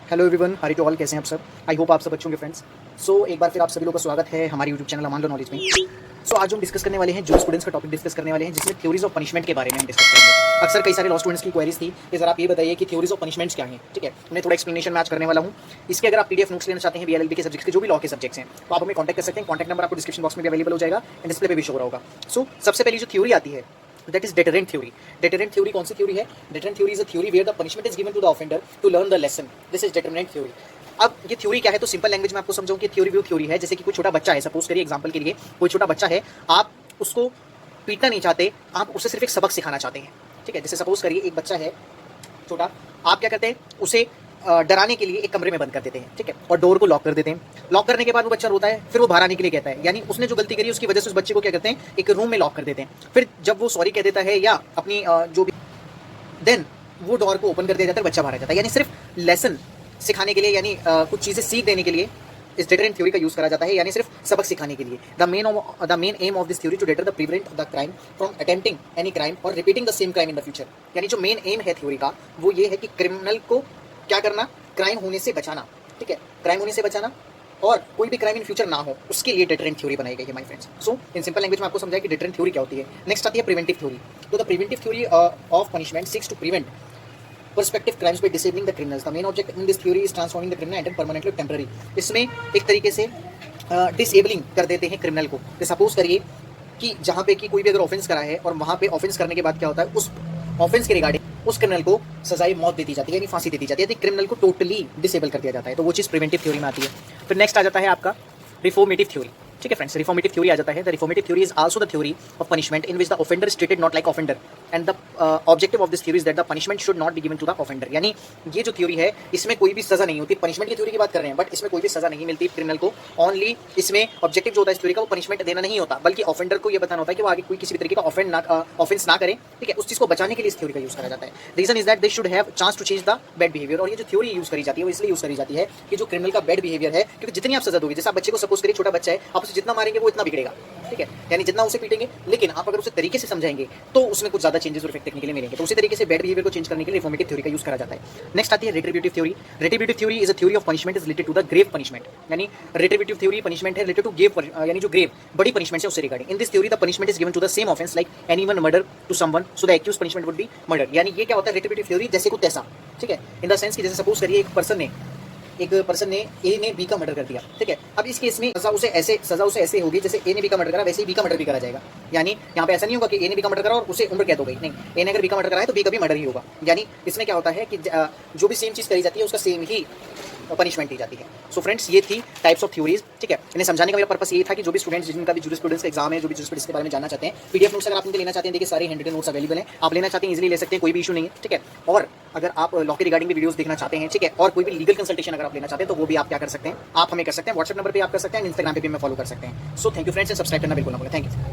Hello everyone, हरी to all. कैसे हैं आप सब? आई होप आप सब अच्छे होंगे फ्रेंड्स। एक बार फिर आप सभी लोगों का स्वागत है हमारे यूट्यूब चैनल अमान लो नॉलेज में। आज हम डिस्कस करने वाले हैं जो स्टूडेंट्स का टॉपिक डिस्कस करने वाले हैं, जिसमें थ्योरीज ऑफ पनिशमेंट के बारे में हम डिस्कस करेंगे। अक्सर कई सारे लॉ स्टूडेंट्स की क्वेरीज थी कि सर आप ये बताइए कि थ्योरीज ऑफ पनिशमेंट्स क्या हैं। ठीक है, उन्हें थोड़ा एक्सप्लेनेशन मैं आज करने वाला हूँ। इसके अगर आप पीडीएफ नोट्स लेना चाहते हैं बीएलएलबी के सब्जेक्ट्स के, जो भी लॉ के सब्जेक्ट्स हैं, तो आप हमें कॉन्टैक्ट कर सकते हैं। कॉन्टैक्ट नंबर आपको डिस्क्रिप्शन बॉक्स में भी अवेलेबल हो जाएगा एंड डिस्प्ले पे भी शो हो रहा होगा। सबसे पहली जो थ्योरी आती है that is deterrent theory. Deterrent theory कौन सी थ्योरी है? Deterrent theory is a theory where the punishment is given to the offender to learn the lesson. This is deterrent theory. अब ये थ्योरी क्या है, तो सिंपल लैंग्वेज में आपको समझाऊं कि थ्योरी व्यू थ्योरी है। जैसे कि कोई छोटा बच्चा है, सपोज करिए एग्जांपल के लिए कोई छोटा बच्चा है, आप उसको पीटना नहीं चाहते, आप उसे सिर्फ एक सबक सिखाना चाहते हैं। ठीक है, जैसे सपोज करिए एक बच्चा है छोटा, आप क्या करते हैं, उसे डराने के लिए एक कमरे में बंद कर देते हैं। ठीक है, और डोर को लॉक कर देते हैं। लॉक करने के बाद वो बच्चा रोता है, फिर वो बाहर आने के लिए कहता है, यानी उसने जो गलती करी उसकी वजह से उस बच्चे को क्या करते हैं, एक रूम में लॉक कर देते हैं। फिर जब वो सॉरी कह देता है या अपनी जो भी, देन वो डोर को ओपन कर दिया जाता है, बच्चा बाहर आ जाता है। यानी सिर्फ लेसन सिखाने के लिए, यानी कुछ चीज़ें सीख देने के लिए इस डेटरेंट थ्योरी का यूज करा जाता है, यानी सिर्फ सबक सिखाने के लिए। The main aim of this theory to deter the prevent the crime from attempting any crime और repeating the same crime in the future. यानी जो मेन एम है थ्योरी का वो ये है कि क्रिमिनल को क्या करना, क्राइम होने से बचाना। ठीक है, क्राइम होने से बचाना और कोई भी क्राइम इन फ्यूचर ना हो, उसके लिए डेटरेंट थ्योरी बनाई गई है my friends. In simple language में आपको समझाया कि डेटरेंट थ्योरी क्या होती है। नेक्स्ट आती है प्रिवेंटिव थ्योरी। तो the preventive theory of punishment seeks to prevent perspective crimes by disabling the criminals. The main object in this theory is transforming the criminal and permanently temporary. इसमें एक तरीके से डिसेबलिंग कर देते हैं क्रिमिनल को। तो सपोज करिए कि जहाँ पे कि कोई भी अगर ऑफेंस करा है और वहाँ पे ऑफेंस करने के बाद क्या होता है, उस ऑफेंस के रिगार्डिंग उस क्रिमिनल को सजाए मौत दे दी जाती है, यानी फांसी दे दी जाती है, क्रिमिनल को टोटली डिसेबल कर दिया जाता है। तो वो चीज़ प्रिवेंटिव थ्योरी में आती है। फिर नेक्स्ट आ जाता है आपका रिफॉर्मेटिव थ्योरी। ठीक है फ्रेंड्स, रिफॉर्मेटिव थ्योरी आ जाता है। The reformative theory is also the theory of punishment in which the offender is treated not like offender and the objective of this theory is that the punishment should not be given to the offender. यानी ये जो theory है इसमें कोई भी सजा नहीं होती। पनिशमेंट की थ्योरी की बात कर रहे हैं, बट इसमें कोई भी सजा नहीं मिलती क्रिमिनल को। ओनली इसमें ऑब्जेक्टिव जो होता है इस थ्योरी का, वो पनिशमेंट देना नहीं होता, बल्कि ऑफेंडर को ये बताना होता है कि वो आगे कोई किसी भी तरीके का ऑफेंस ना करे। ठीक है, उस चीज को बचाने के लिए इस थ्योरी का यूज करा जाता है। Reason is that they should have chance to change the bad behaviour. और ये जो थ्योरी यूज करी जाती है वो इसलिए यूज करी जाती है कि जो क्रिमिनल का बैड बिहेवियर है, क्योंकि जितनी आप सजा दोगे, जैसे आप बच्चे को सपोज करिए छोटा बच्चा है, आप उसे जितना मारेंगे वो इतना बिगड़ेगा। ठीक है, यानी जितना उसे पीटेंगे, लेकिन आप अगर उसे तरीके से समझाएंगे तो उसमें कुछ ज्यादा चेंजेस और इफेक्ट देखने के लिए मिलेंगे। तो उसी तरीके से बैड बिहेवियर को चेंज करने के लिए रिफॉर्मेटिव थ्योरी का यूज करा जाता है। नेक्स्ट आती है retributive theory. Retributive theory is a theory of punishment is related to the grave punishment. यानी रिट्रीब्यूटिव थ्योरी पनिशमेंट है रिलेटेड टू ग्रेव, यानी जो ग्रेव बड़ी पनिशमेंट है उससे regarding. In this theory the punishment is given to the same offence like anyone murder to someone, so the accused punishment would be murder. यानी ये क्या होता है रिट्रीब्यूटिव थ्योरी, जैसे को तैसा। ठीक है, इन द सेंस कि जैसे सपोज करिए एक पर्सन ने ए ने बी का मर्डर कर दिया। ठीक है, अब इस केस में सजा उसे ऐसे होगी जैसे ए ने बी का मर्डर करा वैसे ही बी का मर्डर भी करा जाएगा। यानी यहाँ पे ऐसा नहीं होगा कि ए ने बी का मर्डर करा और उसे उम्र कैद हो गई, नहीं, ए ने अगर बी का मर्डर करा है तो बी का भी मर्डर ही होगा। यानी इसमें क्या होता है कि जो भी सेम चीज़ करी जाती है उसका सेम ही पनिशमेंट दी जाती है। सो फ्रेंड्स, ये थी टाइप्स ऑफ थ्योरीज। ठीक है, इन्हें समझाने का मेरा पर्पस ये था कि जो भी स्टूडेंट्स जिनका भी जूरिस्प्रूडेंस का एग्जाम है, जो भी जूरिस्प्रूडेंस के बारे में जानना चाहते हैं, पीडीएफ नोट्स अगर आप इनके लेना चाहते हैं, देखिए सारे हैंड रिटन नोट्स अवेलेबल हैं। आप लेना चाहते हैं इजीली ले सकते हैं, कोई भी इशू नहीं है। ठीक है, और अगर आप लॉ के रिगार्डिंग भी वीडियोस देखना चाहते हैं, ठीक है, और कोई भी लीगल कंसल्टेशन अगर आप लेना चाहते हैं तो वो भी आप क्या कर सकते हैं, आप हमें कर सकते हैं। व्हाट्सएप नंबर पे आप कर सकते हैं, इंस्टाग्राम पे भी हमें फॉलो कर सकते हैं। So thank you friends, subscribe करना बिल्कुल ना भूलें। Thank you.